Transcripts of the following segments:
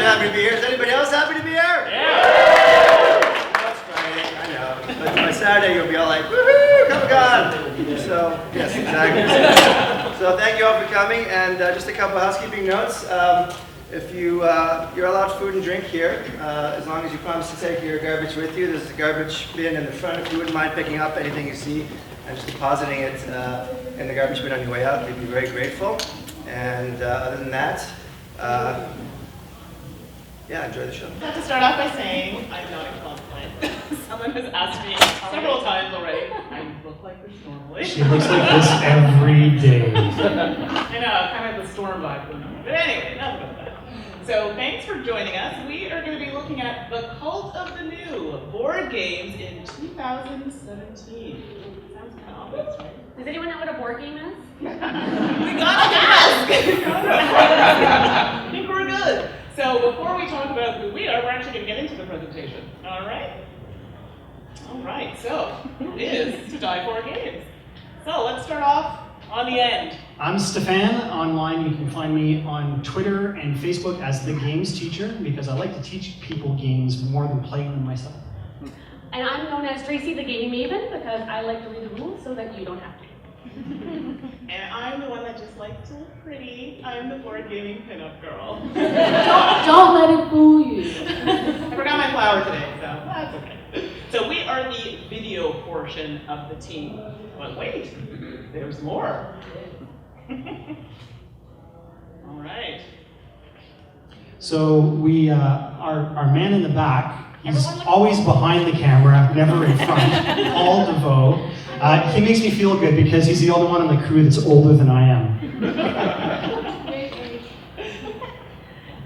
happy to be here. Is anybody else happy to be here? Yeah! That's Friday, I know. But by Saturday, you'll be all like, woohoo, ComicCon! So, yes, exactly. So thank you all for coming. And just a couple housekeeping notes. If you're allowed food and drink here, as long as you promise to take your garbage with you. There's a garbage bin in the front. If you wouldn't mind picking up anything you see and just depositing it in the garbage bin on your way out, we'd be very grateful. And other than that, yeah, enjoy the show. I have to start off by saying I'm not a compliment. Someone has asked me several times already. I look like this normally. She looks like this every day. I know, kind of the storm vibe going on. But anyway, enough about that. So thanks for joining us. We are going to be looking at the cult of the new board games in 2017. Sounds kind of obvious, right? Does anyone know what a board game is? We gotta ask! I think we're good. So before we talk about who we are, we're actually going to get into the presentation. All right? All right, so who is To Die For Games? So let's start off on the end. I'm Stephane. Online, you can find me on Twitter and Facebook as the Games Teacher because I like to teach people games more than playing them myself. And I'm known as Tracy the Gaming Maven because I like to read the rules so that you don't have to. And I'm the one that just likes to look pretty. I'm the board gaming pinup girl. Don't let it fool you. I forgot my flower today, so that's okay. So we are the video portion of the team. But wait, there's more. All right. So we, our man in the back, he's always behind the camera, never in front, Paul DeVoe. He makes me feel good because he's the only one on the crew that's older than I am.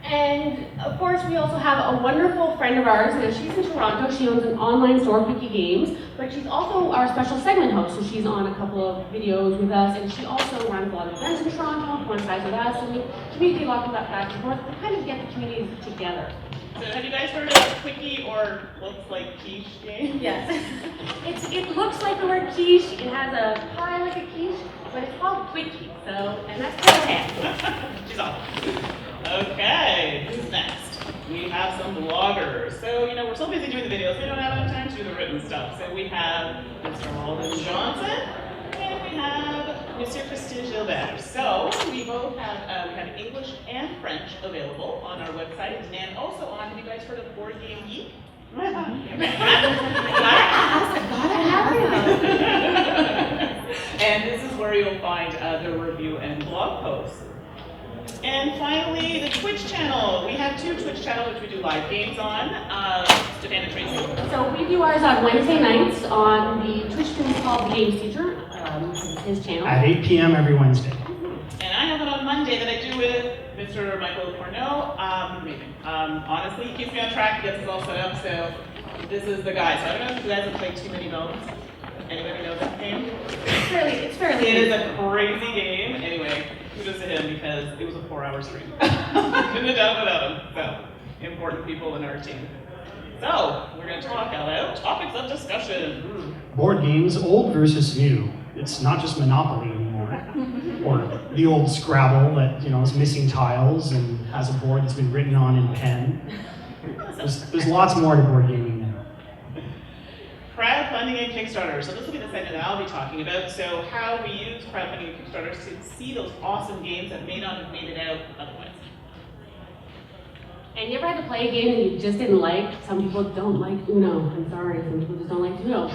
And of course, we also have a wonderful friend of ours. Now, she's in Toronto. She owns an online store, Quickie Games, but she's also our special segment host. So she's on a couple of videos with us, and she also runs a lot of events in Toronto, coincides with us, and we communicate a lot of that back and forth to kind of get the communities together. So have you guys heard of Quickie or looks like quiche game? Yes. It looks like the word quiche. It has a pie like a quiche, but it's called Quickie. So, and that's Paul. She's off. Okay, who's next? We have some bloggers. So, you know, we're so busy doing the videos, we don't have enough time to do the written stuff. So we have Mr. Walden Johnson, and we have Mr. Christian Gilbert. So we both have we have English and French available on our website, and also on, have you guys heard of Board Game Geek? And this is where you'll find the review and blog posts. And finally, the Twitch channel. We have two Twitch channels which we do live games on. Stephane and Tracy. So we do ours on Wednesday nights on the Twitch stream called The Games Teacher. His channel. At 8 p.m. every Wednesday. And I have it on Monday that I do with Mr. Michael Cornell. Amazing. Honestly, he keeps me on track, he gets us all set up, so this is the guy. So I don't know if you guys have played Too Many Bones. Anybody know that game? It's fairly. It is a crazy game. Anyway, kudos to him because it was a 4-hour stream. Couldn't have done it without him. So, important people in our team. So, we're going to talk about topics of discussion. Board games, old versus new. It's not just Monopoly anymore. Or the old Scrabble that, you know, is missing tiles and has a board that's been written on in pen. There's lots more to board gaming now. Crowdfunding and Kickstarter. So this will be the segment that I'll be talking about. So how we use crowdfunding and Kickstarters to see those awesome games that may not have made it out otherwise. And you ever had to play a game that you just didn't like? Some people don't like Uno. I'm sorry, some people just don't like Uno.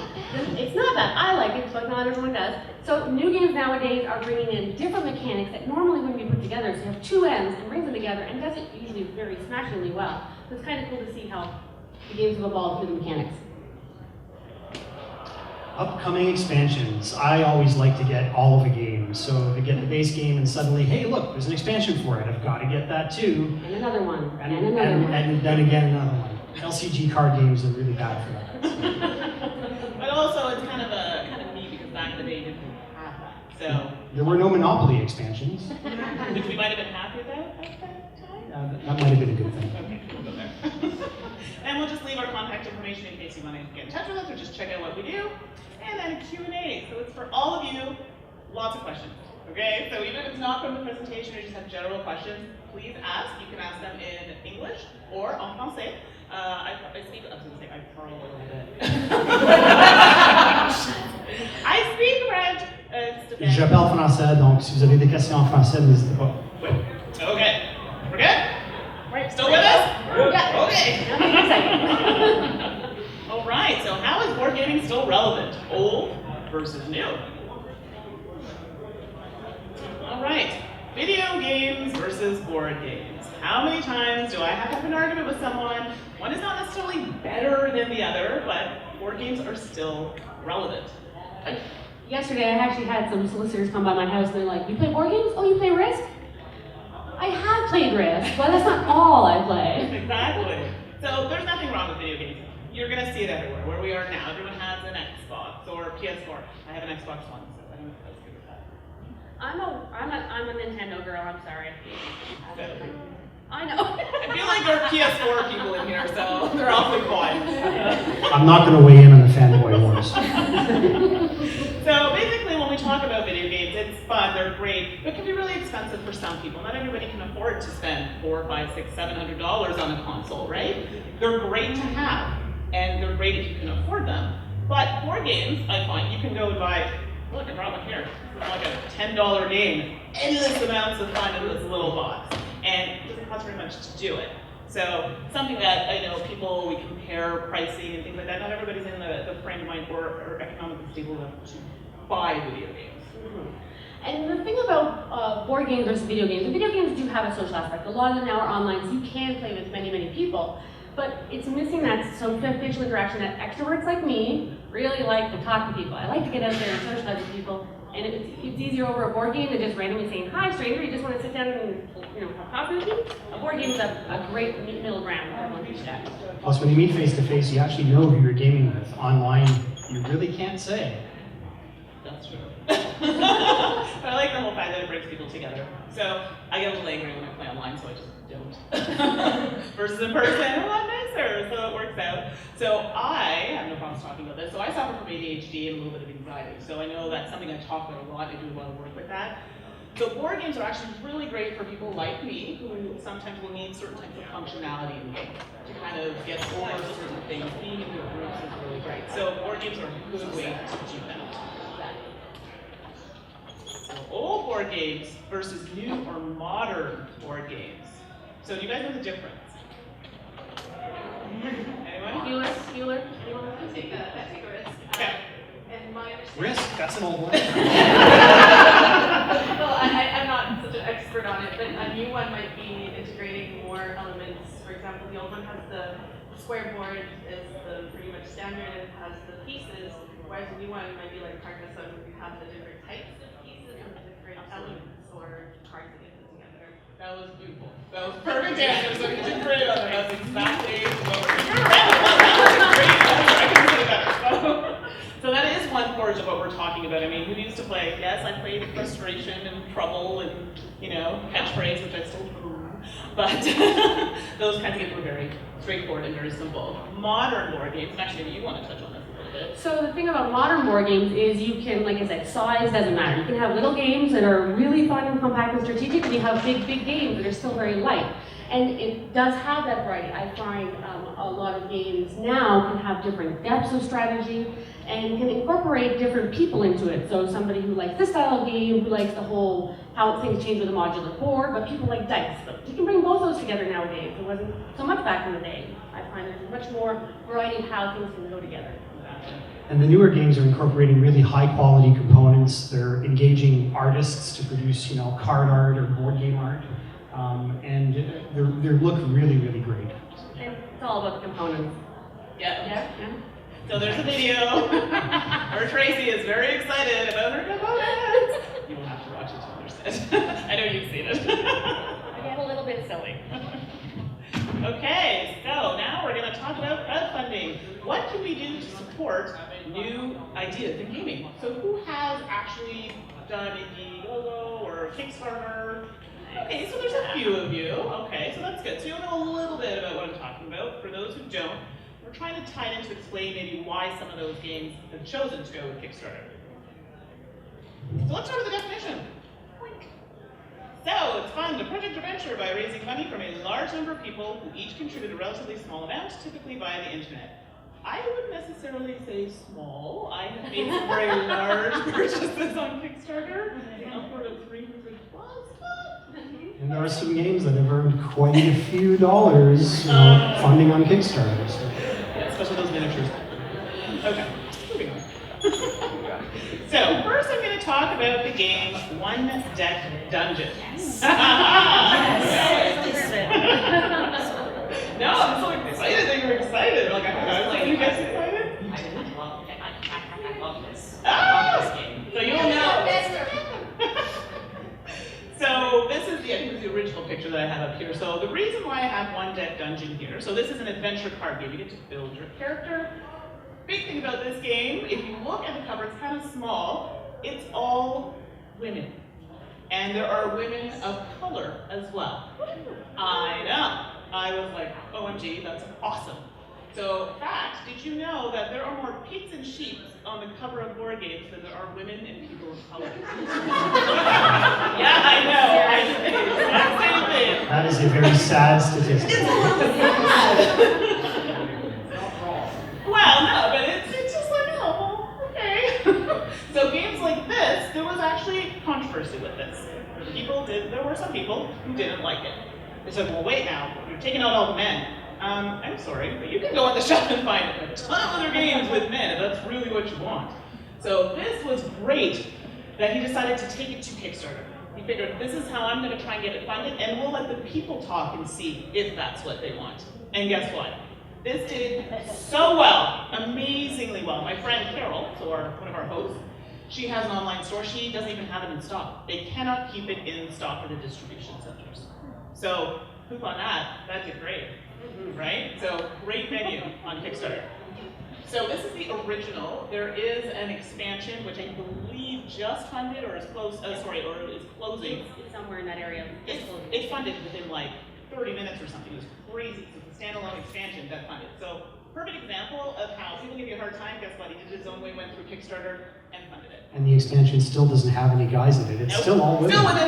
It's not that I like it, but not everyone does. So new games nowadays are bringing in different mechanics that normally wouldn't be put together. So you have two ends and brings them together and does it usually very smashingly well. So it's kind of cool to see how the games have evolved through the mechanics. Upcoming expansions. I always like to get all of a game. So if I get the base game and suddenly, hey, look, there's an expansion for it. I've got to get that too. And another one. And then again another one. LCG card games are really bad for that. But also it's kind of neat because back in the day you didn't have that. So there were no Monopoly expansions. Which we might have been happy about at that time. That might have been a good thing. Okay, we'll go there. And we'll just leave our contact information in case you want to get in touch with us or just check out what we do. And then a Q&A. So it's for all of you, lots of questions. Okay? Okay, so even if it's not from the presentation or you just have general questions, please ask. You can ask them in English or en français. I speak, I was going to say, I parle a little bit. I speak French. Stephane. Je parle français, donc si vous avez des questions en français, n'hésitez pas. Okay, we're good? Right, still with us? Yeah. Okay. All right, so how is board gaming still relevant? Old versus new. All right, video games versus board games. How many times do I have to have an argument with someone? One is not necessarily better than the other, but board games are still relevant. Yesterday, I actually had some solicitors come by my house and they're like, "You play board games? Oh, you play Risk?" I have played Risk, but that's not all I play. Exactly. So there's nothing wrong with video games. You're going to see it everywhere. Where we are now, everyone has an Xbox or PS4. I have an Xbox One, so I don't know if that's good or bad. I'm a Nintendo girl. I'm sorry. Good. I know. I feel like there are PS4 people in here, so they're awfully quiet. I'm not going to weigh in on the fanboy wars. So basically, when we talk about video games, it's fun, they're great, but it can be really expensive for some people. Not everybody can afford to spend $400, $500, $600, $700 on a console, right? They're great to have, and they're great if you can afford them. But board games, I find, you can go and buy, look, I brought one here. It's like a $10 game, endless amounts of fun in this little box. And it doesn't cost very much to do it. So something that I know people, we compare pricing and things like that. Not everybody's in the frame of mind or economically stable enough to buy video games. And the thing about board games versus video games, the video games do have a social aspect. A lot of them now are online, so you can play with many, many people. But it's missing that social interaction that extroverts like me really like to talk to people. I like to get out there and socialize with people. And it's easier over a board game than just randomly saying, "Hi, stranger, you just want to sit down and have coffee with me?" A board game is a great middle ground for everyone to do that. Plus, when you meet face to face, you actually know who you're gaming with. Online, you really can't say. That's true. But I like the whole fact that it brings people together. So I get a little angry when I play online, so I just don't. Versus in person, a lot nicer, so it works out. So I have no problems talking about this. So I suffer from ADHD and a little bit of anxiety. So I know that's something I talk about a lot. I do a lot of work with that. So board games are actually really great for people like me who sometimes will need certain types of functionality in games to kind of get over certain things. Being in good groups is really great. So board games are a good way to do that. So old board games versus new or modern board games. So do you guys know the difference? Anyone? Bueller? I take a risk. Okay. And my understanding. Risk? That's an old one. Well, I'm not such an expert on it, but a new one might be integrating more elements. For example, the old one has the square board is the pretty much standard and it has the pieces, whereas the new one might be like Carcassonne, where you have the different types of pieces and the different elements or cards that get put together. That was beautiful. That was perfect answer. So you did great on it. That's exactly what we're doing. That was great answer. I couldn't say better. So that is one portion of what we're talking about. I mean, who used to play? Yes, I played Frustration and Trouble and, Catchphrase, which I still do. But those kinds of games were very straightforward and very simple. Modern board games, and actually you want to touch on this a little bit. So the thing about modern board games is you can, like I said, size doesn't matter. You can have little games that are really fun and compact and strategic, and you have big games that are still very light. And it does have that variety. I find a lot of games now can have different depths of strategy and can incorporate different people into it. So somebody who likes this style of game, who likes the whole how things change with a modular board, but people like dice. So you can bring both those together nowadays. It wasn't so much back in the day. I find there's much more variety of how things can go together. And the newer games are incorporating really high quality components. They're engaging artists to produce, card art or board game art. And they look really, really great. And it's all about the components. Yeah. So there's a video where Tracy is very excited about her components. You will have to watch it to understand. I know you've seen it. I get a little bit silly. Okay, so now we're going to talk about crowdfunding. What can we do to support new ideas in gaming? So who has actually done Indiegogo or Kickstarter? Okay, so there's a few of you. Okay, so that's good. So you'll know a little bit about what I'm talking about. For those who don't, we're trying to tie it in to explain maybe why some of those games have chosen to go with Kickstarter. So let's start with the definition. adventure by raising money from a large number of people who each contribute a relatively small amount, typically via the internet. I wouldn't necessarily say small. I have made some very large purchases on Kickstarter, upward of 300 plus. And there are some games that have earned quite a few dollars funding on Kickstarter. So. Yeah, especially those miniatures. Okay, moving on. So, first I'm going to talk about the game One Deck Dungeons. No, I'm so excited that you're excited. Like, are you guys excited? I love this. Ah! I love this game. So you'll know. So this is I think it's the original picture that I have up here. So the reason why I have One Deck Dungeon here, so this is an adventure card game. You get to build your character. Big thing about this game, if you look at the cover, it's kind of small. It's all women. And there are women of color as well. I know. I was like, OMG, that's awesome. So, fact, did you know that there are more pigs and sheep on the cover of board games than there are women and people of color? Yeah, I know. Same thing. That is a very sad statistic. It's a little sad. Well, no, but it's just like, oh, okay. So games like this, there was actually controversy with this. There were some people who didn't like it. They said, well, wait now, you're taking out all the men. I'm sorry, but you can go on the shelf and find a ton of other games with men if that's really what you want. So this was great that he decided to take it to Kickstarter. He figured, this is how I'm going to try and get it funded, and we'll let the people talk and see if that's what they want. And guess what? This did so well, amazingly well. My friend Carol, so one of our hosts, she has an online store. She doesn't even have it in stock. They cannot keep it in stock for the distribution centers. So, poop on that, that did great, right? So, great menu on Kickstarter. So this is the original. There is an expansion, which I believe just funded or is or is closing. It's somewhere in that area. It funded within like 30 minutes or something. It was crazy. So it's a standalone expansion that funded. So perfect example of how people give you a hard time. Guess what? He did his own way, went through Kickstarter, and funded it. And the expansion still doesn't have any guys in it. It's still all women. Still women.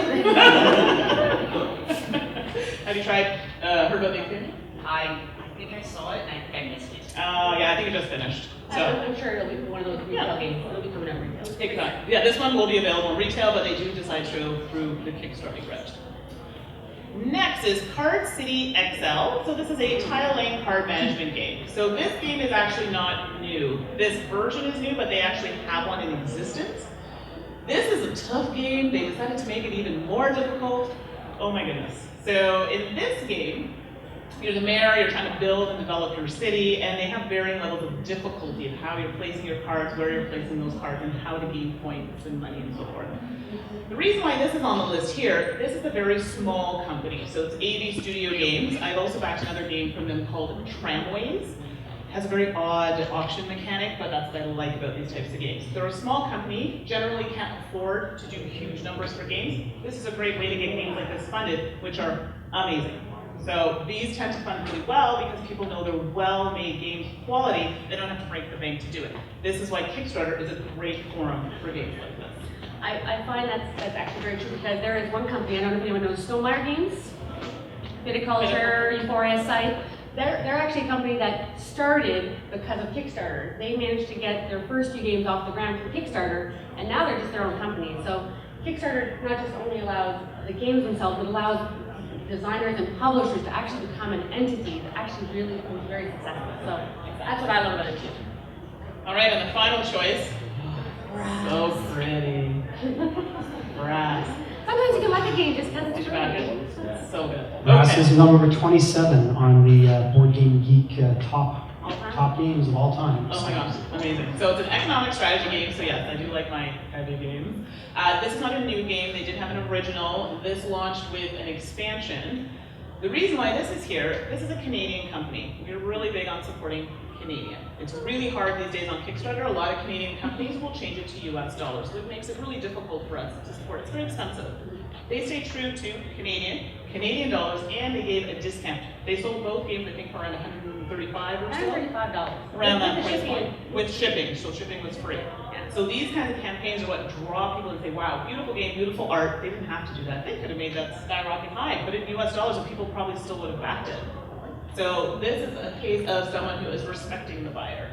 Have you heard about the expansion? I think I saw it and I think I missed it. Yeah, I think it just finished. So I'm sure it'll be one of those retail games. It'll be coming out retail. exactly. Yeah, this one will be available in retail, but they do decide to go through the Kickstarter route. Next is Card City XL. So this is a tile-laying card management game. So this game is actually not new. This version is new, but they actually have one in existence. This is a tough game. They decided to make it even more difficult. Oh my goodness. So in this game, you're the mayor, you're trying to build and develop your city, and they have varying levels of difficulty of how you're placing your cards, where you're placing those cards, and how to gain points and money and so forth. The reason why this is on the list here, this is a very small company, so it's AV Studio Games. I've also backed another game from them called Tramways. It has a very odd auction mechanic, but that's what I like about these types of games. They're a small company, generally can't afford to do huge numbers for games. This is a great way to get games like this funded, which are amazing. So these tend to fund really well because people know they're well-made games quality. They don't have to break the bank to do it. This is why Kickstarter is a great forum for games like this. I find that's actually very true because there is one company, I don't know if anyone knows Stonemaier Games, Viticulture, Euphoria site. They're actually a company that started because of Kickstarter. They managed to get their first few games off the ground through Kickstarter, and now they're just their own company. So Kickstarter not just only allows the games themselves, but allows designers and publishers to actually become an entity that actually really becomes very successful. So that's what I love about it too. All right, and the final choice. So pretty. Brass. Sometimes you can like a game just because Did it's you back pretty. it? It's so good. Brass Okay. is number 27 on the Board Game Geek top games of all time. Oh my gosh, amazing. So it's an economic strategy game, so yes, I do like my heavy games. This is not a new game, they did have an original. This launched with an expansion. The reason why this is here, this is a Canadian company. We're really big on supporting Canadian. It's really hard these days on Kickstarter. A lot of Canadian companies will change it to US dollars, which makes it really difficult for us to support. It's very expensive. They stay true to Canadian dollars, and they gave a discount. They sold both games, I think, for around $135 or so. $135. Around that With price shipping. point. With shipping, so shipping was free. Yeah. So these kinds of campaigns are what draw people and say, wow, beautiful game, beautiful art. They didn't have to do that. They could have made that skyrocket high, but in US dollars, the people probably still would have backed it. So this is a case of someone who is respecting the buyer,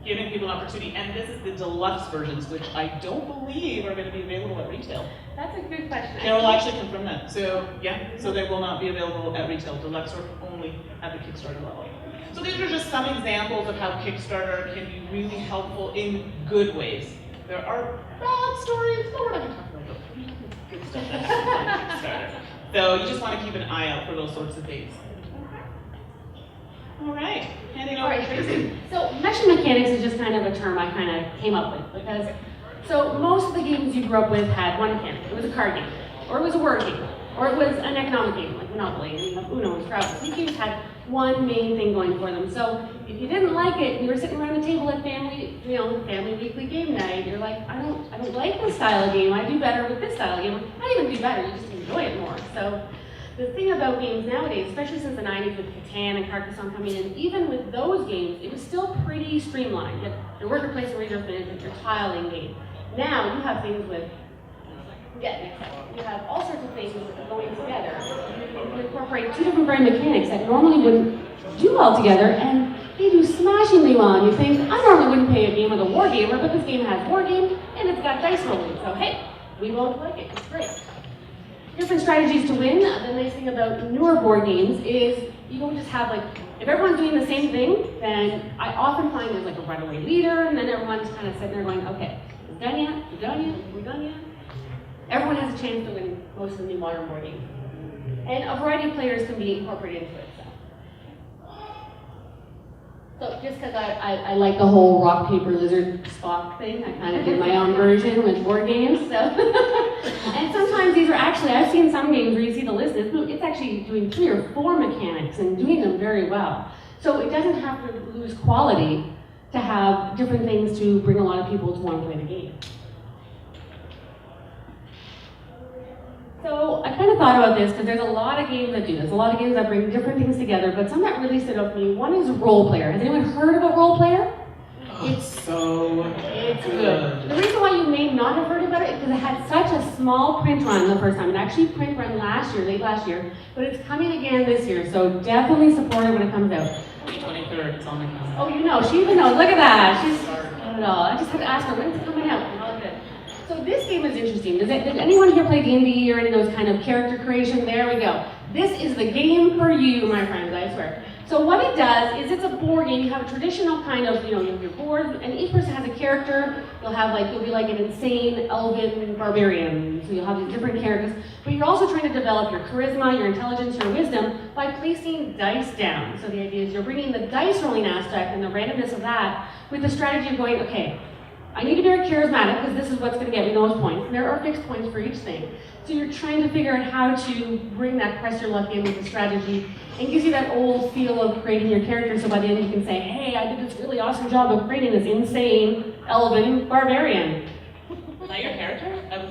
giving people an opportunity, and this is the deluxe versions, which I don't believe are going to be available at retail. That's a good question. Carol actually confirmed that. So yeah, so they will not be available at retail. Deluxe are only at the Kickstarter level. So these are just some examples of how Kickstarter can be really helpful in good ways. There are bad stories, but we're not going to talk about those. Good stuff that happens on Kickstarter. So you just want to keep an eye out for those sorts of things. All right, handing over to Tracy. So meshing mechanics is just kind of a term I kind of came up with because, so most of the games you grew up with had one mechanic. It was a card game, or it was a word game, or it was an economic game like Monopoly, and you have Uno and Scrabble. These games had one main thing going for them. So if you didn't like it, and you were sitting around the table at family weekly game night, you're like, I don't like this style of game. I do better with this style of game. Not even do better, you just enjoy it more. So the thing about games nowadays, especially since the 90s with Catan and Carcassonne coming in, even with those games, it was still pretty streamlined. You had your worker placement resource management, your tiling game. Now you have things with, you have all sorts of things going together. You incorporate two different brain mechanics that normally wouldn't do well together, and they do smashingly well. And you think, I normally wouldn't pay a game with a war gamer, but this game has war game and it's got dice rolling. So hey, we won't like it. It's great. Different strategies to win. The nice thing about newer board games is you don't just have like, if everyone's doing the same thing, then I often find there's like a runaway leader, and then everyone's kind of sitting there going, okay, is it done yet? Is it done yet? Are we done yet? Everyone has a chance to win most of the new modern board games. And a variety of players can be incorporated into it. So just because I like the whole rock, paper, lizard, Spock thing, I kind of did my own version with board games. So, and sometimes these are actually, I've seen some games where you see the list, it's actually doing 3 or 4 mechanics and doing them very well. So it doesn't have to lose quality to have different things to bring a lot of people to want to play the game. So I kind of thought about this because there's a lot of games that do this, a lot of games that bring different things together, but some that really stood out to me. One is Role Player. Has anyone heard about Role Player? It's good. The reason why you may not have heard about it is because it had such a small print run the first time. It actually print run late last year, but it's coming again this year, so definitely support it when it comes out. May 23rd, it's on my calendar. Oh, you know, she even knows. Look at that. She's not at all. I just had to ask her, when's it coming out? All good. So this game is interesting. Did anyone here play D&D or any of those kind of character creation? There we go. This is the game for you, my friends, I swear. So what it does is it's a board game. You have a traditional kind of, you have your board, and each person has a character. You'll be like an insane elven barbarian. So you'll have these different characters. But you're also trying to develop your charisma, your intelligence, your wisdom by placing dice down. So the idea is you're bringing the dice rolling aspect and the randomness of that with the strategy of going, okay, I need to be very charismatic because this is what's going to get me those points. And there are fixed points for each thing. So you're trying to figure out how to bring that press your luck in with the strategy and gives you that old feel of creating your character so by the end you can say, hey, I did this really awesome job of creating this insane elven barbarian. Was that your character? I would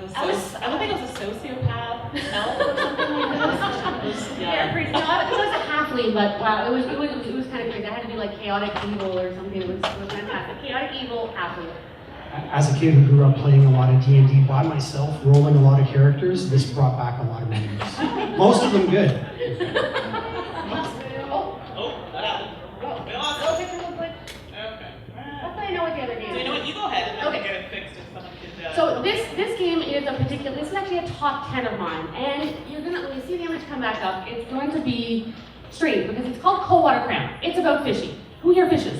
think it was a sociopath elf or something like this. Yeah, pretty. No, it was a halfling, but wow, it was kind of crazy. I had to be like chaotic evil or something. It was fantastic. Chaotic evil halfling. As a kid who grew up playing a lot of D&D by myself, rolling a lot of characters, this brought back a lot of memories. Most of them good. That happened. Go picture real quick. Okay. Hopefully I know what the other game So you know what? You go ahead and then Okay. we'll get it fixed if someone can do that. So this game is this is actually a top 10 of mine, and when you see the image come back up, it's going to be strange because it's called Cold Water Cram. It's about fishing. Who here fishes?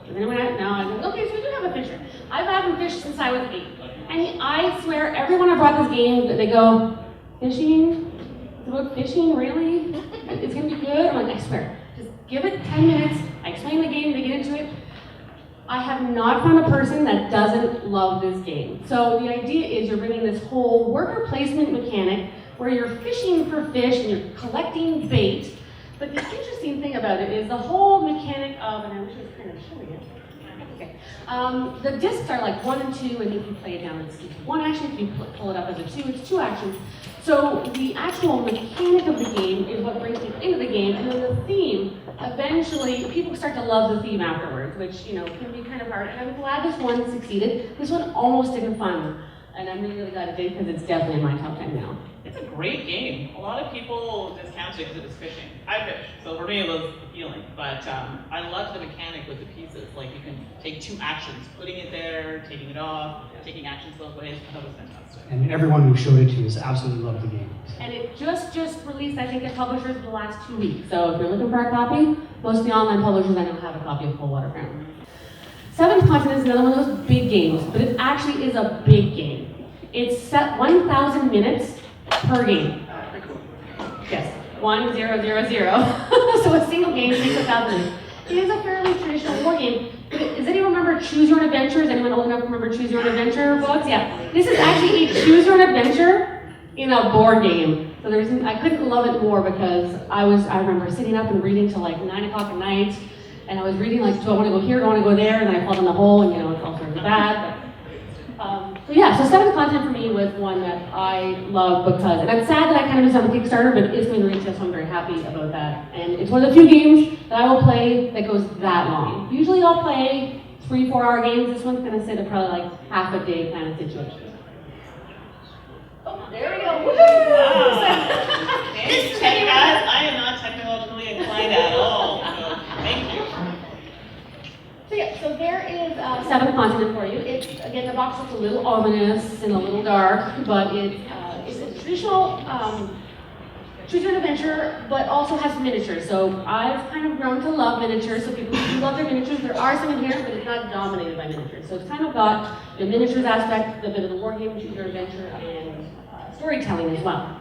Does anyone have? No, I go, okay, so we do have a fisher. I've had fished since I was 8. And I swear, everyone I brought this game, they go, fishing? It's about fishing, really? It's gonna be good? I'm like, I swear, just give it 10 minutes, I explain the game, they get into it. I have not found a person that doesn't love this game. So the idea is you're bringing this whole worker placement mechanic where you're fishing for fish and you're collecting bait. But the interesting thing about it is the whole mechanic of, and I wish I was kind of showing it. Okay. The discs are like 1 and 2, and if you play it down, it's 1 action. If you pull it up as a 2, it's 2 actions. So the actual mechanic of the game is what brings people into the game, and then the theme, eventually, people start to love the theme afterwards, which, can be kind of hard, and I'm glad this one succeeded. This one almost didn't final, and I'm really glad it did because it's definitely in my top 10 now. It's a great game. A lot of people discount it because it was fishing. I fish, so for me it was appealing. But I loved the mechanic with the pieces. Like you can take 2 actions, putting it there, taking it off, taking actions both ways. I thought it was fantastic. And everyone who showed it to has absolutely loved the game. And it just released, I think, at publishers in the last 2 weeks. So if you're looking for a copy, most of the online publishers I know have a copy of Cold Water Crown. Seventh Continent is another one of those big games, but it actually is a big game. It's set 1,000 minutes per game. Yes, 1, 0, 0, 0. So a single game takes 1,000 minutes. It is a fairly traditional war game. Does anyone remember Choose Your Own Adventure? Is anyone old enough to remember Choose Your Own Adventure books? Yeah. This is actually a Choose Your Own Adventure in a board game. So I couldn't love it more because I remember sitting up and reading till like 9 o'clock at night, and I was reading like, do I want to go here, do I want to go there, and then I fall in the hole, and it's all sorts of bad. So yeah, so Seventh Continent for me was one that I love because, and I'm sad that I kind of missed on the Kickstarter, but it's going to retail, so I'm very happy about that. And it's one of the few games that I will play that goes that long. Usually I'll play 3-4 hour games. This one's going to sit at probably like half a day kind of situation. Oh, there we go. Woo! Thanks, guys. I am not technologically inclined at all, so thank you. So yeah, so there is Seventh Continent for you. It's, again, the box looks a little ominous and a little dark, but it's a traditional choose your own adventure, but also has miniatures. So I've kind of grown to love miniatures, so people who love their miniatures, there are some in here, but it's not dominated by miniatures. So it's kind of got the miniatures aspect, a bit of the war game, choose your own adventure, and storytelling as well.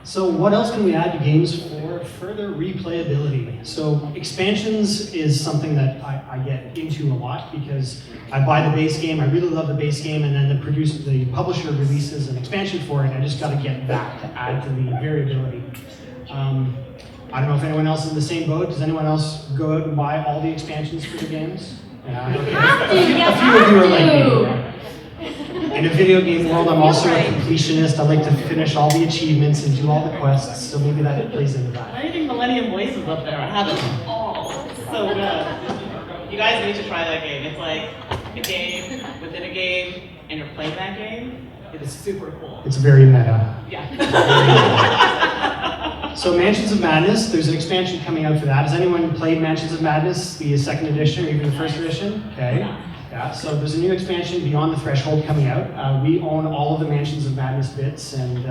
So what else can we add to games for further replayability? So expansions is something that I get into a lot because I buy the base game, I really love the base game, and then the publisher releases an expansion for it, and I just got to get that to add to the variability. I don't know if anyone else is in the same boat. Does anyone else go out and buy all the expansions for the games? Yeah, okay. A few of you are like me. In a video game world, I'm also a completionist. I like to finish all the achievements and do all the quests, so maybe that plays into that. I think Millennium Voices up there. I have it all. So good. You guys need to try that game. It's like a game within a game, and you're playing that game. It is super cool. It's very meta. Yeah. So Mansions of Madness, there's an expansion coming out for that. Has anyone played Mansions of Madness, the second edition or even the first edition? Okay. Yeah, so there's a new expansion, Beyond the Threshold, coming out. We own all of the Mansions of Madness bits, and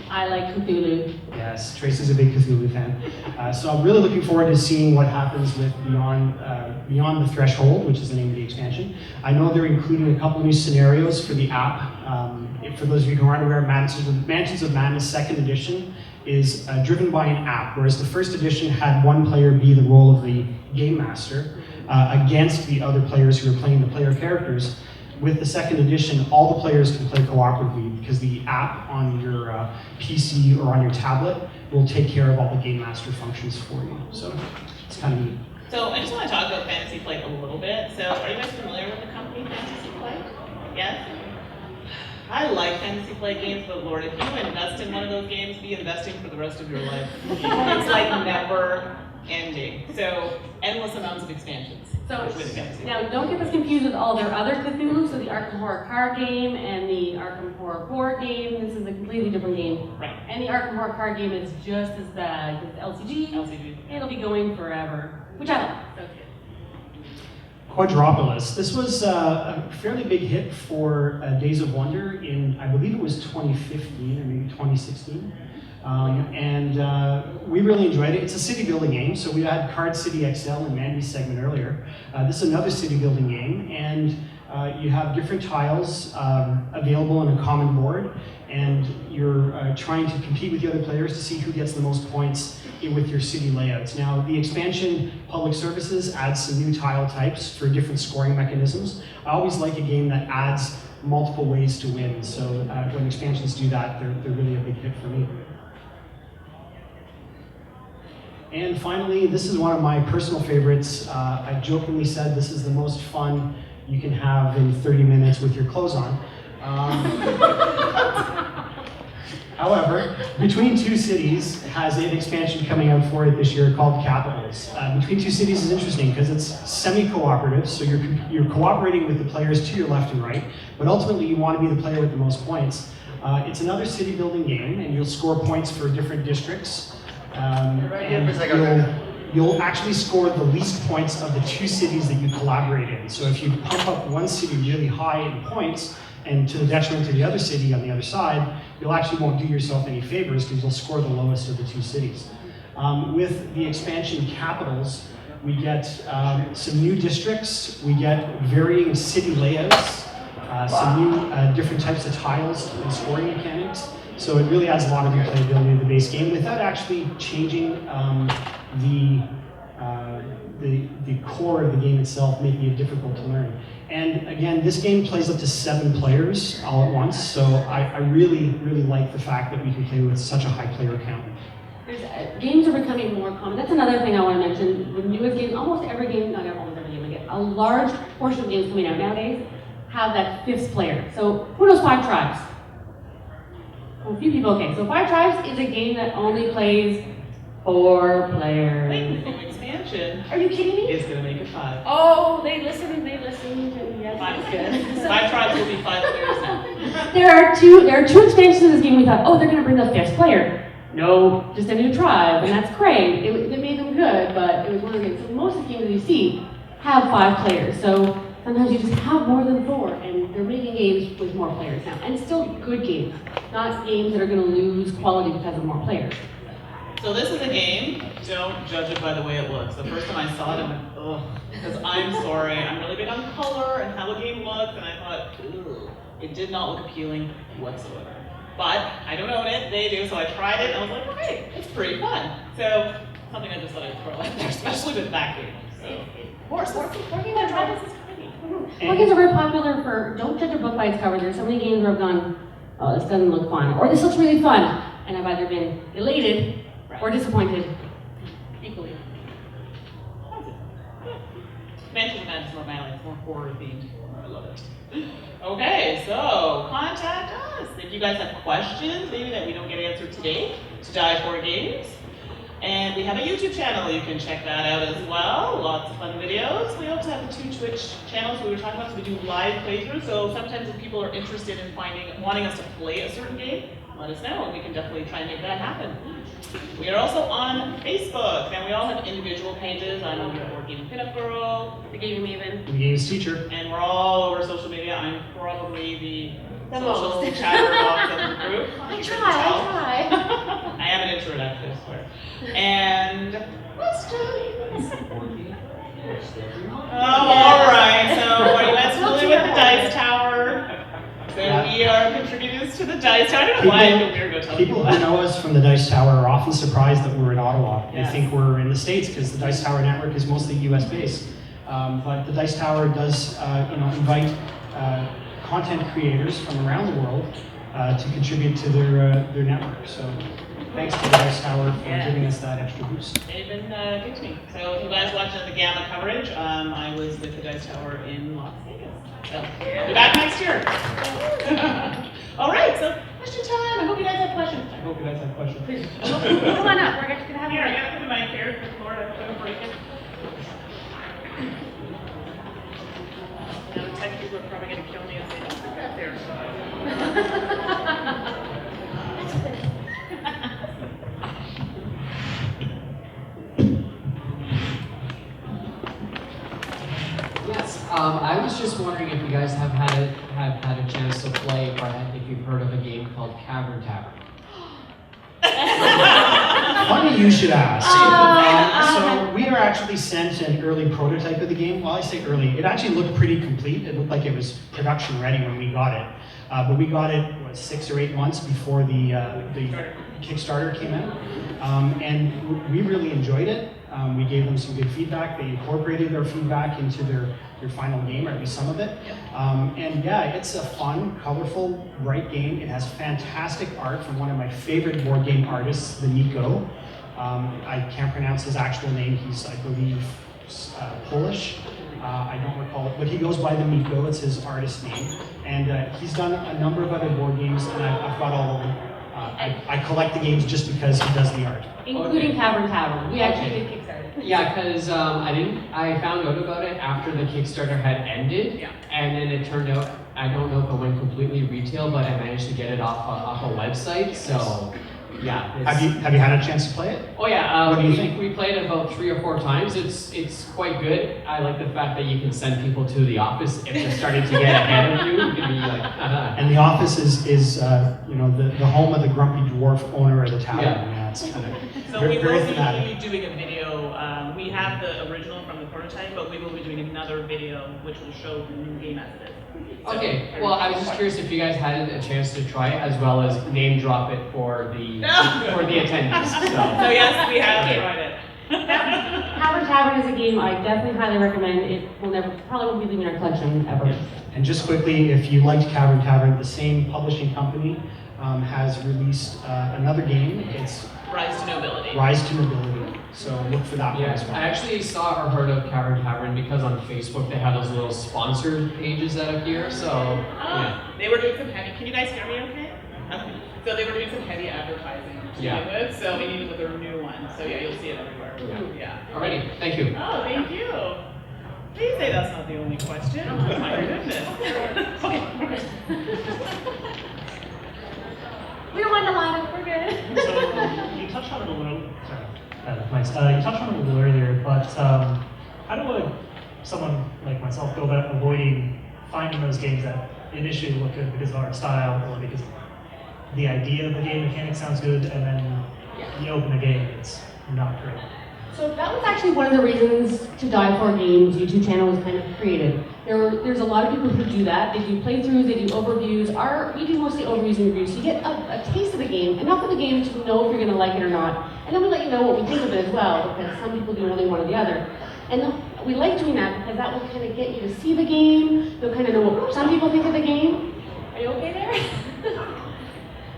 I like Cthulhu. yes, Tracy's a big Cthulhu fan. So I'm really looking forward to seeing what happens with Beyond the Threshold, which is the name of the expansion. I know they're including a couple new scenarios for the app. For those of you who aren't aware, Mansions of Madness second edition is driven by an app, whereas the first edition had one player be the role of the game master against the other players who are playing the player characters. With the second edition, all the players can play cooperatively because the app on your PC or on your tablet will take care of all the game master functions for you. So it's kind of neat. So I just want to talk about Fantasy Flight a little bit. So are you guys familiar with the company Fantasy Flight? Yes? I like Fantasy Flight games, but Lord, if you invest in one of those games, be investing for the rest of your life. It's like never ending. So endless amounts of expansions. So now don't get this confused with all their other Cthulhu, so the Arkham Horror card game and the Arkham Horror board game. This is a completely different game. Right. And the Arkham Horror card game is just as bad because LCG. It'll be going forever, which I like. So it's good. Quadropolis. This was a fairly big hit for Days of Wonder in, I believe it was 2015 or maybe 2016. We really enjoyed it. It's a city building game, so we had Card City XL in Mandy's segment earlier. This is another city building game, and you have different tiles available on a common board, and you're trying to compete with the other players to see who gets the most points with your city layouts. Now, the expansion Public Services adds some new tile types for different scoring mechanisms. I always like a game that adds multiple ways to win, so when expansions do that, they're really a big hit for me. And finally, this is one of my personal favorites. I jokingly said this is the most fun you can have in 30 minutes with your clothes on. However, Between Two Cities has an expansion coming out for it this year called Capitals. Between Two Cities is interesting because it's semi-cooperative, so you're cooperating with the players to your left and right, but ultimately you want to be the player with the most points. It's another city building game, and you'll score points for different districts. You'll actually score the least points of the two cities that you collaborate in. So if you pump up one city really high in points, and to the detriment to the other city on the other side, you'll actually won't do yourself any favors because you'll score the lowest of the two cities. With the expansion Capitals, we get some new districts, we get varying city layouts, some new different types of tiles and scoring mechanics. So it really adds a lot of replayability to the base game without actually changing the core of the game itself, making it difficult to learn. And again, this game plays up to 7 players all at once, so I really, really like the fact that we can play with such a high player count. Games are becoming more common. That's another thing I want to mention. The newest games, almost every game, not almost every game, again, a large portion of games coming out nowadays have that 5th player. So who knows 5 Tribes? Well, a few people, okay. So 5 Tribes is a game that only plays 4 players. Wait, the new expansion Are you kidding me? is going to make it 5. Oh, they listened, and yes, that's good. 5 tribes will be 5 players now. There are two expansions of this game. We thought, oh, they're going to bring the 5th player. No, just a new tribe, and that's great. It made them good, but it was one of the games. So most of the games that you see have 5 players. So sometimes you just have more than 4, and they're making games with more players now. And still good games, not games that are going to lose quality because of more players. So this is a game, don't judge it by the way it looks. The first time I saw it, I went, ugh, because I'm sorry, I'm really big on color and how a game looks, and I thought, ugh, it did not look appealing whatsoever. But I don't own it, they do, so I tried it, and I was like, okay, it's pretty fun. So, something I just thought I'd throw out there, especially with that game. So, Board games are very popular for, don't judge a book by its cover. There's so many games where I've gone, oh, this doesn't look fun, or this looks really fun, and I've either been elated or disappointed equally. Mansion Madness is more my life, more horror themed. I love it. Okay, so contact us. If you guys have questions, maybe that we don't get answered today, to Die For Games. And we have a YouTube channel, you can check that out as well. Lots of fun videos. We also have the 2 Twitch channels we were talking about, so we do live playthroughs. So sometimes if people are interested in wanting us to play a certain game, let us know, and we can definitely try and make that happen. We are also on Facebook, and we all have individual pages. I'm the Board Game Pinup Girl, The Gaming Maven. The game's teacher. and we're all over social media. I'm probably the The social most. chatterbox of the group. I You try. couldn't tell. I am an introvert, actually, I swear. And questions? Oh, all right. So, are you guys familiar with the Dice Tower? So we are contributors to the Dice Tower. I don't know why I feel weird about telling People people who that. know us from the Dice Tower are often surprised that we're in Ottawa. Yes. They think we're in the States because the Dice Tower network is mostly US based. But the Dice Tower does invite content creators from around the world to contribute to their network. So thanks to the Dice Tower for giving us that extra boost. They've been good to me. So if you guys watched the Gamma coverage, I was with the Dice Tower in Las Vegas. So we'll be back next year. All right, so question time. I hope you guys have questions. I hope you guys have questions. Please. Come on up, we're gonna have Here, I you. gotta put my hair to the floor. I'm gonna break it. Now the tech people are probably gonna kill me and say, don't put that there. Yes, I was just wondering if you guys have had a chance to play, or if you've heard of a game called Cavern Tavern. Funny you should ask. So we are actually sent an early prototype of the game. Well, I say early. It actually looked pretty complete. It looked like it was production ready when we got it. But we got it 6 or 8 months before the Kickstarter came out. And we really enjoyed it. We gave them some good feedback. They incorporated our feedback into their final game, or at least some of it. And yeah, it's a fun, colorful, bright game. It has fantastic art from one of my favorite board game artists, the Nico. I can't pronounce his actual name. He's, I believe, Polish. I don't recall it, but he goes by the Nico. It's his artist name. And he's done a number of other board games, and I've got all of them. I collect the games just because he does the art. Including Tavern. We actually did Kickstarter. Yeah, because I found out about it after the Kickstarter had ended, and then it turned out, I don't know if it went completely retail, but I managed to get it off a website, so yeah. Have you had a chance to play it? Oh yeah, What do you think? We played it about 3 or 4 times. It's quite good. I like the fact that you can send people to the office if they're starting to get ahead of you. You can be like, And the office is you know, the home of the grumpy dwarf owner of the tavern. Yeah. It's kind of So very, we very will thematic. be doing a video. We have the original from the prototype, but we will be doing another video which will show the new game as it is. So, okay, well, I was just curious if you guys had a chance to try it, as well as name drop it for the attendees. So yes, we have tried it. Tavern is a game I definitely highly recommend. It will probably won't be leaving our collection ever. And just quickly, if you liked Tavern, the same publishing company has released another game. It's Rise to Nobility. Rise to Nobility. So look for that one as well. I actually saw or heard of Tavern because on Facebook they have those little sponsored pages that appear. So yeah. They were doing some heavy. Can you guys hear me? Okay. So they were doing some heavy advertising to begin with. So we needed with their new one. So yeah, you'll see it everywhere. Yeah. Alrighty, thank you. Oh, thank you. Please say that's not the only question. Oh my goodness. Okay. We don't want to line up. We're good. So you touched on it a little. Sorry, nice. You touched on it a little earlier, but how do someone like myself go about avoiding finding those games that initially look good because of art style or because the idea of the game mechanic sounds good, and then you open the game, it's not great? So that was actually one of the reasons To Die For Games YouTube channel was kind of created. There's a lot of people who do that. They do playthroughs, they do overviews. We do mostly overviews and reviews. So you get a taste of the game, enough of the game to know if you're going to like it or not. And then we let you know what we think of it as well, because some people do only one or the other. And we like doing that because that will kind of get you to see the game. You'll kind of know what some people think of the game. Are you okay there?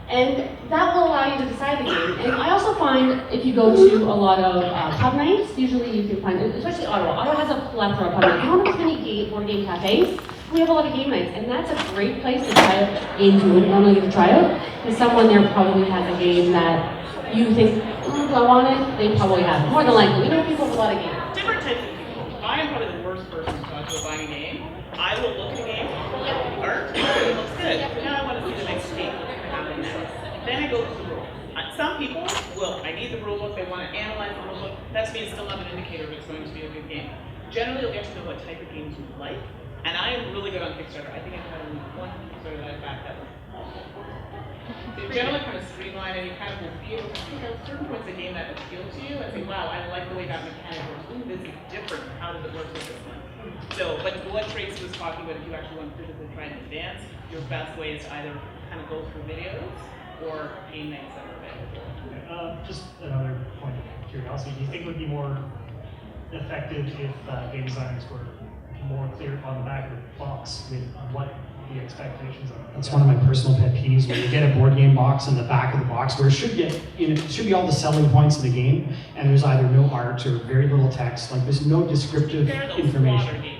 And that will allow you to decide the game. And I also find if you go to a lot of pub nights, usually you can find, especially Ottawa. Ottawa has a plethora of pub nights. We don't have as many board game cafes. We have a lot of game nights, and that's a great place to try out games you wouldn't normally get to try out. Because someone there probably has a game that you think, do I want it? They probably have it. More than likely. We know people with a lot of games. Different types of people. I am probably the worst person to talk to buying a game. I will look at the game, the art, it looks good. Now I want to see the next game. Then I go to the rule. Some people will, I need the rule book, they want to analyze the rule book. That to me is still not an indicator if it's going to be a good game. Generally, you'll get to know what type of games you like. And I am really good on Kickstarter. I think I've had only one Kickstarter that I've backed up. So you generally kind of streamline and you kind of will feel, certain points of the game that appeal to you and say, wow, I like the way that mechanic works. Ooh, this is different. How does it work with this one? So, but what Tracy was talking about, if you actually want to physically try and advance, your best way is to either kind of go through videos or game nights that are available. Just another point of curiosity. Do you think it would be more effective if game designers were more clear on the back of the box with what the expectations are? That's one of my personal pet peeves, when you get a board game box in the back of the box where it should be all the selling points of the game, and there's either no art or very little text, like there's no descriptive information.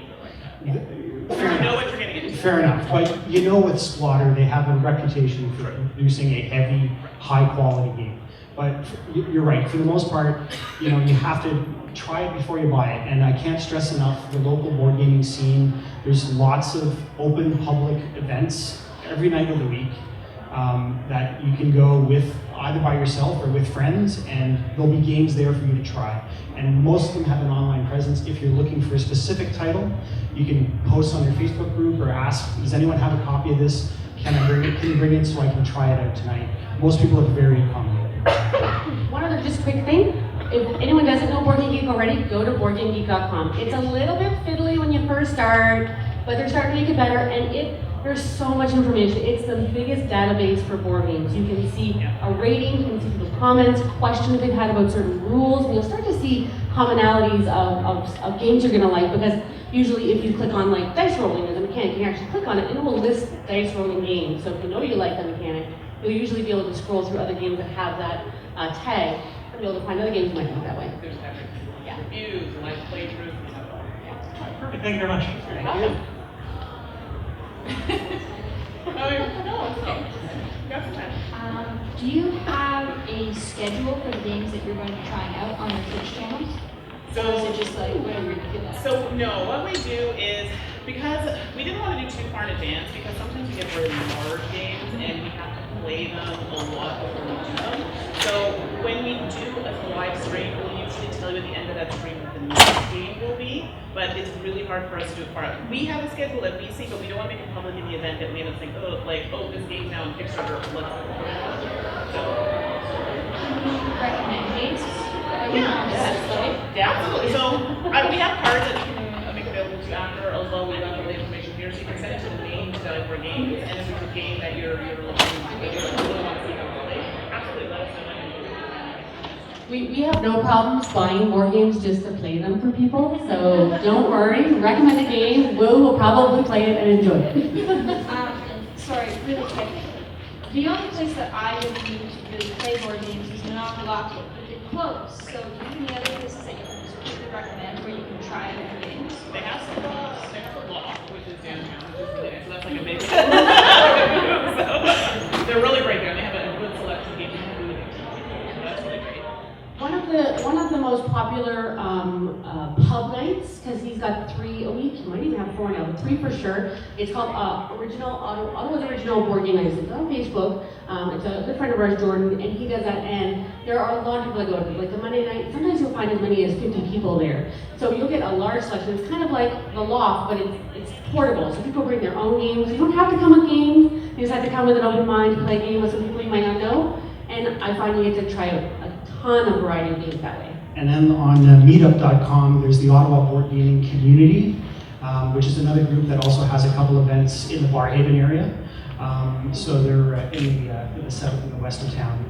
Fair enough, but you know with Squatter, they have a reputation for producing a heavy, high-quality game. But you're right, for the most part, you have to try it before you buy it. And I can't stress enough, the local board gaming scene, there's lots of open public events every night of the week that you can go with either by yourself or with friends, and there'll be games there for you to try. And most of them have an online presence. If you're looking for a specific title, you can post on your Facebook group or ask, does anyone have a copy of this? Can I bring it? Can you bring it so I can try it out tonight? Most people are very accommodating. One other just quick thing. If anyone doesn't know Board Game Geek already, go to BoardGameGeek.com. It's a little bit fiddly when you first start, but they're starting to make it better, and there's so much information. It's the biggest database for board games. You can see a rating, you can see people's comments, questions they've had about certain rules, and you'll start to see commonalities of games you're gonna like, because usually if you click on like dice rolling as a mechanic, you can actually click on it and it will list dice rolling games. So if you know you like the mechanic, you'll usually be able to scroll through other games that have that tag and be able to find other games you might like that way. There's everything. Reviews, live playthroughs, and stuff. Perfect, thank you very much. Thank you. Oh, no, it's okay. Got some time. Do you have a schedule for the games that you're going to be trying out on your Twitch channels? So Or is it just like whatever you feel like? So no, what we do is, because we didn't want to do too far in advance, because sometimes we get really large games and we have to play them a lot before we do them. So when we do a live stream, we'll usually tell you at the end of that stream what the next game will be, but it's really hard for us to do it far out. We have a schedule that we see, but we don't want to make it public in the event that we end up saying, oh, this game's now in Kickstarter, let's so. Recommend games? Yeah, absolutely. So we have cards that we can make available to you after, although we have all the information here, so you can send it to the main for games, and if there's a game that you're looking to really want to see how to play, absolutely let us know. We have no problems buying more games just to play them for people, so don't worry. Recommend a game, we'll probably play it and enjoy it. Sorry, really quick. The only place that I would need to really play board games is Monopoly, but they're closed. So do you have any other places that you can just quickly recommend where you can try different games? They have some they have a loft, which is downtown, which is really nice, so that's like a big so they're really great there, and they have a good selection of games and food, so that's really great. One of the most popular pub nights, because he's got 3 a week, he might even have 4 now, but 3 for sure. It's called Ottawa's Original Board Game Nights. It's on Facebook. It's a good friend of ours, Jordan, and he does that. And there are a lot of people that go to it. Like the Monday night, sometimes you'll find as many as 50 people there. So you'll get a large selection. It's kind of like the loft, but it's portable. So people bring their own games. You don't have to come with games. You just have to come with an open mind to play a game with some people you might not know. And I find you get to try a ton of variety of games that way. And then on meetup.com, there's the Ottawa Board Gaming Community, which is another group that also has a couple events in the Barhaven area. So they're in the south and the west of town.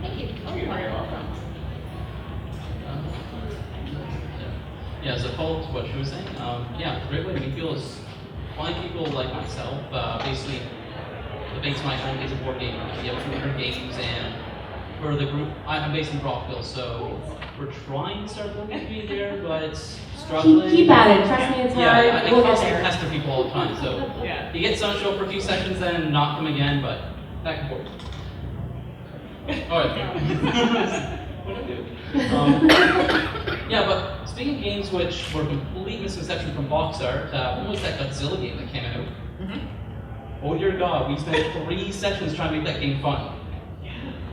Thank you. Oh, you're very welcome. Yeah, as a follow-up to what she was saying, yeah, the great way to make people is find people like myself. Basically, the base of my home is a board game. We have 200 games, and for the group, I'm based in Brockville, so we're trying to start building a community there, but it's struggling. Keep at it. Trust me, it's hard. Yeah, I We'll get constantly there. pester people all the time, so Yeah. you get some show up for a few sessions, then not come again, but back and forth. All right. What do I do? Yeah, but speaking of games which were a complete misconception from box art, what was that Godzilla game that came out? Oh dear God, we spent 3 sessions trying to make that game fun.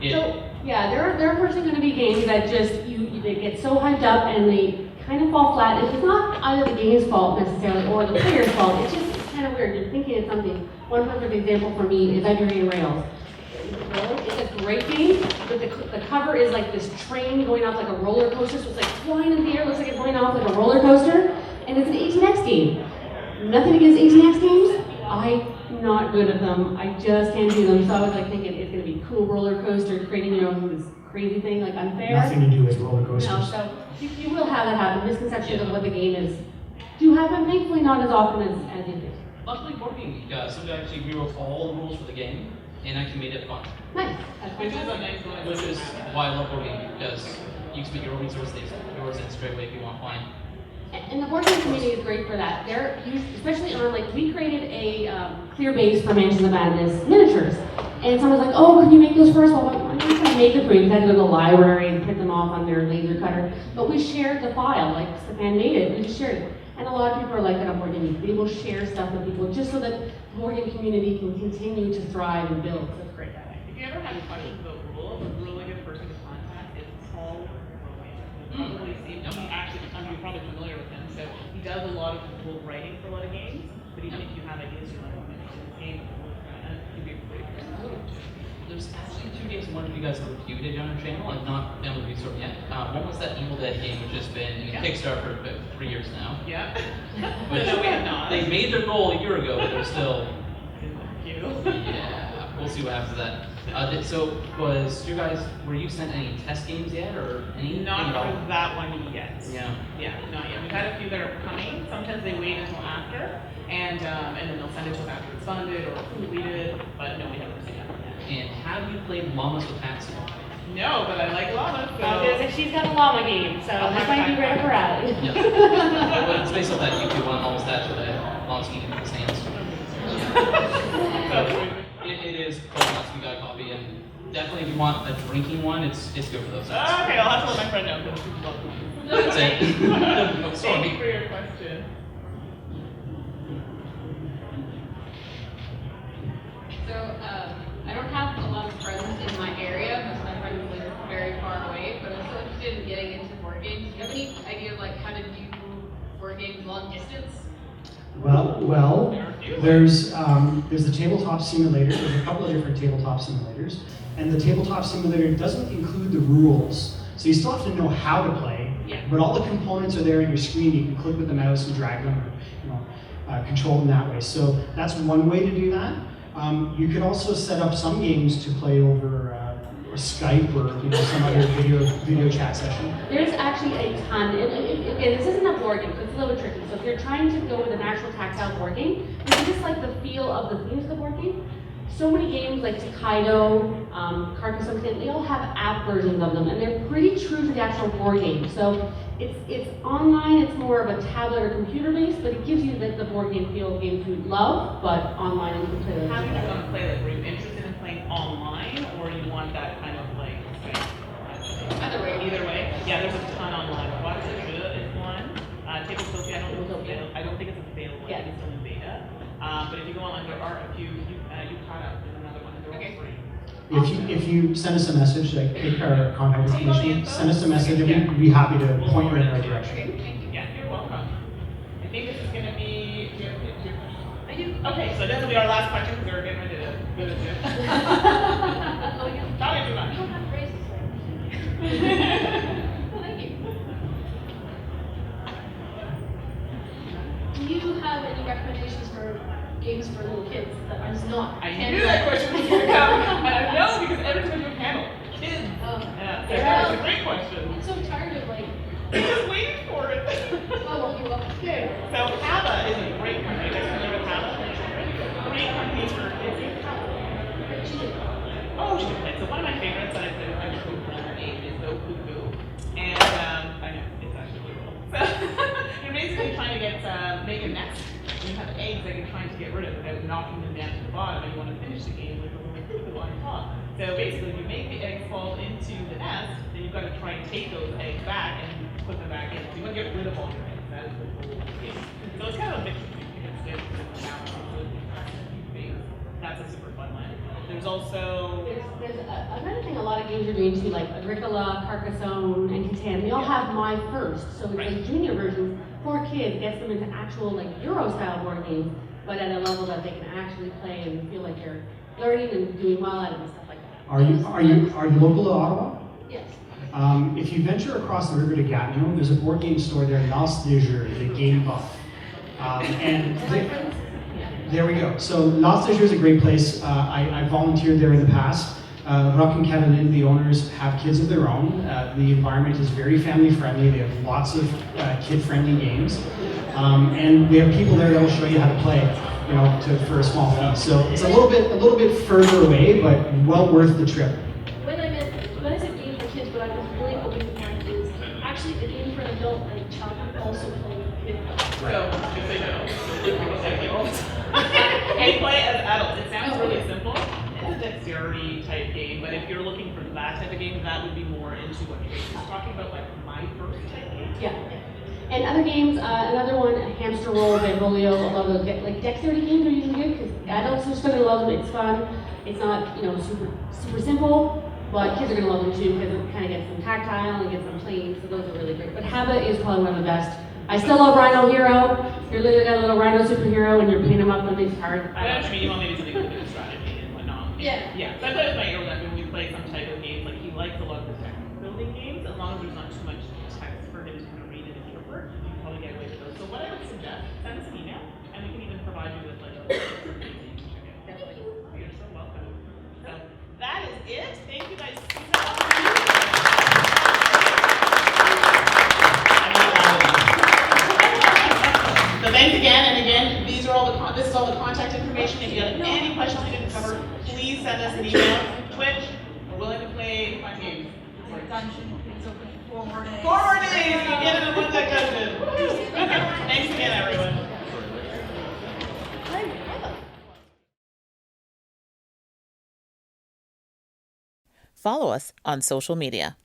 So, yeah, there are personally going to be games that just, they get so hyped up and they kind of fall flat. It's not either the game's fault necessarily or the player's fault. It's kind of weird. You're thinking it's something. One perfect example for me is Iberian Rails. It's a great game, but the cover is like this train going off like a roller coaster, so it's like flying in the air, looks like it's going off like a roller coaster, and it's an 18X game. Nothing against 18X games. I'm not good at them. I just can't do them. So I was like thinking it's going to be cool roller coaster, creating your own this crazy thing like unfair. Nothing to do with roller coasters. No, so you will have that happen. Misconceptions of what the game is do happen. Thankfully, not as often as you think. Luckily, board game somebody actually rewrote all the rules for the game and actually made it fun. Nice. Which is a nice one. Which is why I love board game, because you can spend your own resources in straight away if you want to find. And the board game community is great for that. They're used, especially on like we created a clear base for Mansions of Madness miniatures, and someone's like, "Oh, can you make those first?" Well, I'm not gonna make the prints. I had to go to the library and print them off on their laser cutter. But we shared the file, like Stephane made it. We just shared it, and a lot of people are like that on board gaming. They will share stuff with people just so that the board game community can continue to thrive and build. So it's great that way. If you ever have questions about rules, a really good person to contact is Paul Rowan. Probably see him. You're probably familiar with him. So he does a lot of rule writing for a lot of games. But even if you have ideas you want to mention the game, he'd be a great person. There's actually 2 games I wonder if you guys have reviewed on our channel. I've not been able to review them yet. One was that Evil Dead game, which has been in Kickstarter for about 3 years now. Yeah. Which No, we have not. They made their goal a year ago, but they're still. Thank you. Yeah, we'll see what happens to that. So, were you sent any test games yet, or any? Not for that one yet. Yeah. Yeah, not yet. We've had a few that are coming. Sometimes they wait until after, and then they'll send it to us after it's funded or completed. But no, we haven't received that yet. And have you played Llamas with Patsy? No, but I like llamas. So she's got a llama game, so this might be right up her alley. Yeah. Well, it's based off that YouTube one, Llamas That, where the llamas eating people's hands. So, it is quite you got a copy. And definitely, if you want a drinking one, it's good for those guys. Okay, I'll have to let my friend know because she's welcome. That's it. Oh, Thank sorry. you for your question. So, I don't have a lot of friends in my area because my friends live very far away, but I'm still interested in getting into board games. Do you have any idea of like how to do board games long distance? Well, there's the tabletop simulator. There's a couple of different tabletop simulators, and the tabletop simulator doesn't include the rules, so you still have to know how to play. Yeah. But all the components are there on your screen. You can click with the mouse and drag them, or control them that way. So that's one way to do that. You can also set up some games to play over Skype or some other video chat session. There's actually a ton, and this isn't a board game, so it's a little bit tricky. So if you're trying to go with an actual tactile board game, you just like the feel of the themes of the board game. So many games like Takedo, Carcassonne, they all have app versions of them, and they're pretty true to the actual board game. So it's online, it's more of a tablet or computer based, but it gives you the board game feel of games you love, but online you can play them. How do you want to play? Like, were you interested in playing online, or you want that kind of like? Either way. Either way. Yeah, there's a ton online. Watch is one. Tabletopia, I don't think it's available. Yeah. I think it's still in beta. But if you go online, there are a few. Yukata is another one. They're all free. If you send us a message, like take our contact information, send us a message, and we'd be happy to point you in the right direction. Yeah, you're welcome. I think this is going to be. Do you have a question? I do. Okay, so this will be our last question because we're getting ready to go to gym. Oh, yeah. Not too much. I don't have phrases for it. Well, thank you. Do you have any recommendations for games for little kids that are not? I knew that question was going to come. And I know because every time you panel, kids. Oh. Yeah, Yeah. that's a great question. I'm so tired of like. I was waiting for it. Oh, well, you're welcome. Okay, so Hava is a great company. You guys familiar with Hava? Great company for kids. Oh, she can play. So one of my favorites that I play with my group her name is Go Cuckoo. And I know, it's actually really cool. So you're basically trying to make a nest. And you have eggs that you're trying to get rid of without knocking them down to the bottom, and you want to finish the game with a little cuckoo on top. So basically, if you make the eggs fall into the nest, then you've got to try and take those eggs back and put them back in. So you want to get rid of all your eggs. That is the whole game. So it's kind of a mix of things. You can stick and balance things. That's a super fun one. There's also There's another thing a lot of games are doing too, like Agricola, Carcassonne, and Catan. They all have My First, so it's like junior versions for kids, gets them into actual like Euro style board games, but at a level that they can actually play and feel like they're learning and doing well at it and stuff like that. Are you local to Ottawa? Yes. If you venture across the river to Gatineau, there's a board game store there, L'As des Jeux, the Game Buff. There we go. So L'As des Jeux is a great place. I volunteered there in the past. Rock and Kevin, the owners, have kids of their own. The environment is very family friendly. They have lots of kid-friendly games. And we have people there that will show you how to play, for a small fee. So it's a little bit further away, but well worth the trip. When I said game for kids, what I was really hoping to find is actually a game for an adult that a child can also play with. So, if they know, and play as adults. It sounds really simple. It's a dexterity type game, but if you're looking for that type of game, that would be more into what you're talking about, like My First type game. Yeah. And other games, another one, Hamster Roll, Bamboleo, a lot of those like dexterity games are usually good because adults are just going to love them. It's fun. It's not super simple, but kids are going to love them too because it kind of gets them tactile and gets them playing. So those are really great. But Hava is probably one of the best. I still love Rhino Hero. You're literally got a little Rhino superhero and you're painting them up on these cards. I know what you mean. You want maybe something with a bit of strategy and whatnot. Yeah. Yeah. So I play with my early when we play some type of game. Like he likes a lot of the text building games, as long as there's not too much text for him to kind of read and interpret. You can probably get away with those. So what I would suggest, send us an email, and we can even provide you with like a link for things that you can check out. Definitely. You're so welcome. So that is it. Thank you guys so much. So thanks again, and again, this is all the contact information. If you have any questions we didn't cover, please send us an email. Twitch, we're willing to play fun games. Dungeon is open 4 more days. 4 more days, you get it in one dungeon. Okay, thanks again, everyone. follow us on social media.